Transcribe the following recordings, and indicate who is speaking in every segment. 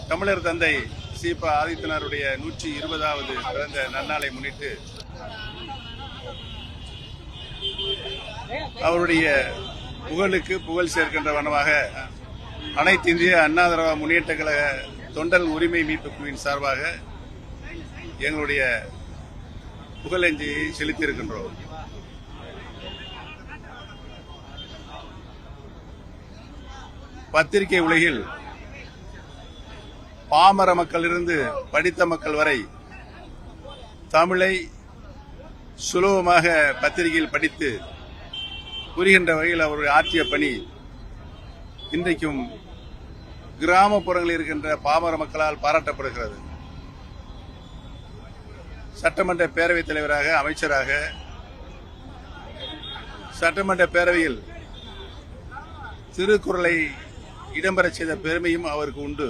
Speaker 1: தமிழர் தந்தை சீப ஆதித்தனாருடைய 120வது பிறந்த நன்னாளை முன்னிட்டு அவருடைய புகழுக்கு புகழ் சேர்க்கின்ற வண்ணமாக அனைத்து இந்திய அண்ணா திராவிட முன்னேற்ற கழக தொண்டர் உரிமை மீட்பு குழுவின் சார்பாக எங்களுடைய புகழஞ்சலியை செலுத்தியிருக்கின்றோம். பத்திரிகை உலகில் பாமர மக்களிலிருந்து படித்த மக்கள் வரை தமிழை சுலபமாக பத்திரிகையில் படித்து புரிகின்ற வகையில் அவருடைய ஆற்றிய பணி இன்றைக்கும் கிராமப்புறங்களில் இருக்கின்ற பாமர மக்களால் பாராட்டப்படுகிறது. சட்டமன்ற பேரவைத் தலைவராக, அமைச்சராக, சட்டமன்ற பேரவையில் திருக்குறளை இடம்பெறச் செய்த பெருமையும் அவருக்கு உண்டு.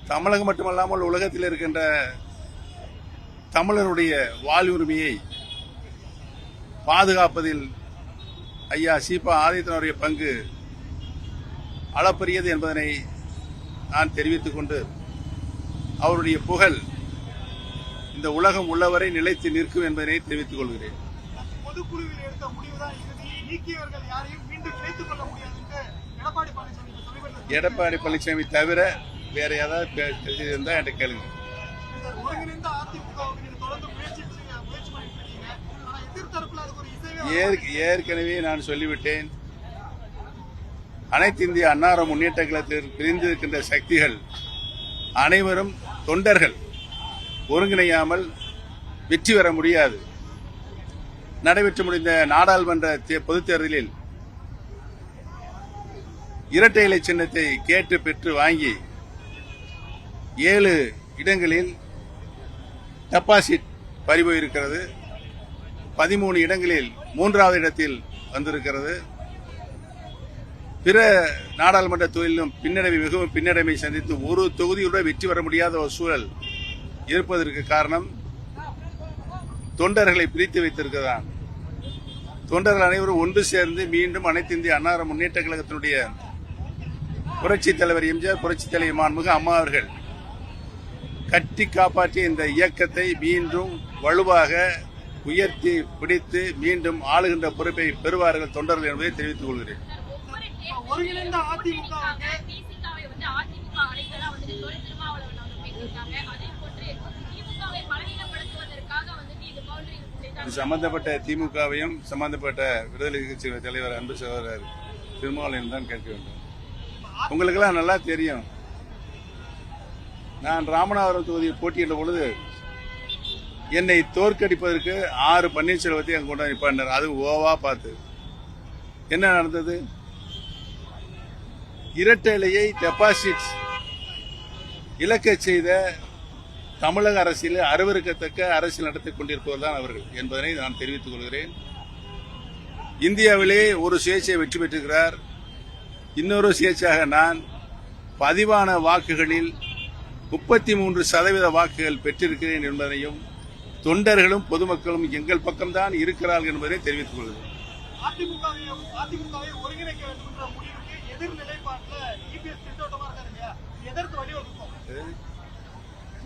Speaker 1: தமிழகம் மட்டுமல்லாமல் உலகத்தில் இருக்கின்ற தமிழருடைய வாழ்வுரிமையை பாதுகாப்பதில் ஐயா சீபா ஆதித்தனுடைய பங்கு அளப்பரியது என்பதனை நான் தெரிவித்துக் கொண்டு அவருடைய புகழ் இந்த உலகம் உள்ளவரை நிலைத்து நிற்கும் என்பதனை தெரிவித்துக் கொள்கிறேன்.
Speaker 2: பொதுக்குழுவில் எடுத்த முடிவுதான் நீக்கியவர்கள் யாரையும் மீண்டும் இணைத்துக் கொள்ள முடியாது என்று
Speaker 1: எடப்பாடி பழனிசாமி தவிர வேற ஏதாவது தெரிஞ்சிருந்தா என்கிட்ட கேளுங்க. ஏற்கனவே நான் சொல்லிவிட்டேன். அனைத்து இந்திய அண்ணா முன்னேற்ற கழகத்தில் பிரிந்திருக்கின்ற சக்திகள் அனைவரும் தொண்டர்கள் ஒருங்கிணையாமல் வெற்றி பெற முடியாது. நடைபெற்று முடிந்த நாடாளுமன்ற பொதுத் தேர்தலில் இரட்டை இலை சின்னத்தை கேட்டு பெற்று வாங்கி 7 இடங்களில் டெபாசிட் பறிபோயிருக்கிறது. 13 இடங்களில் 3வது இடத்தில் வந்திருக்கிறது. பிற நாடாளுமன்ற தொகுதியிலும் மிகவும் பின்னடைவை சந்தித்து ஒரு தொகுதியுடன் வெற்றி பெற முடியாத ஒரு சூழல் இருப்பதற்கு காரணம் தொண்டர்களை பிரித்து வைத்திருக்கிறார். தொண்டர்கள் அனைவரும் ஒன்று சேர்ந்து மீண்டும் அனைத்து இந்திய அண்ணா முன்னேற்ற கழகத்தினுடைய புரட்சித் தலைவர் எம்ஜிஆர், புரட்சித் தலைவர் மாண்புமிகு அம்மா அவர்கள் கட்டி காப்பாற்றிய இந்த இயக்கத்தை மீண்டும் வலுவாக உயர்த்தி பிடித்து மீண்டும் ஆளுகின்ற பொறுப்பை பெறுவார்கள் தொண்டர்கள் என்பதை தெரிவித்துக் கொள்கிறேன். சம்பந்தப்பட்ட திமுகவையும் சம்பந்தப்பட்ட விடுதலை கட்சி தலைவர் அன்பு சகோதரர் திருமாவளவன் தான் கேட்க வேண்டும். உங்களுக்கெல்லாம் நல்லா தெரியும். நான் ராமநாதபுரம் தொகுதியில் போட்டியிட்ட பொழுது என்னை தோற்கடிப்பதற்கு 6 பன்னீர்செல்வத்தை அங்கு கொண்டு நிப்பாட்டினார். அது ஓவா பார்த்து என்ன நடந்தது? இரட்டை இலையை டெபாசிட் இழக்க செய்த தமிழக அரசியலில் அருவருக்கத்தக்க அரசியல் நடத்திக் கொண்டிருப்பவர்தான் அவர்கள் என்பதனை நான் தெரிவித்துக் கொள்கிறேன். இந்தியாவிலே ஒரு சுயேட்சை வெற்றி பெற்றிருக்கிறார். இன்னொரு சுயேட்சையாக நான் பதிவான வாக்குகளில் 33% வாக்குகள் பெற்றிருக்கிறேன் என்பதையும் தொண்டர்களும் பொதுமக்களும் எங்கள் பக்கம்தான் இருக்கிறார்கள் என்பதை தெரிவித்துக் கொள்கிறேன்.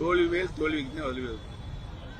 Speaker 1: தோல்வி மேல் தோல்விக்கு வலியுறுத்தும்.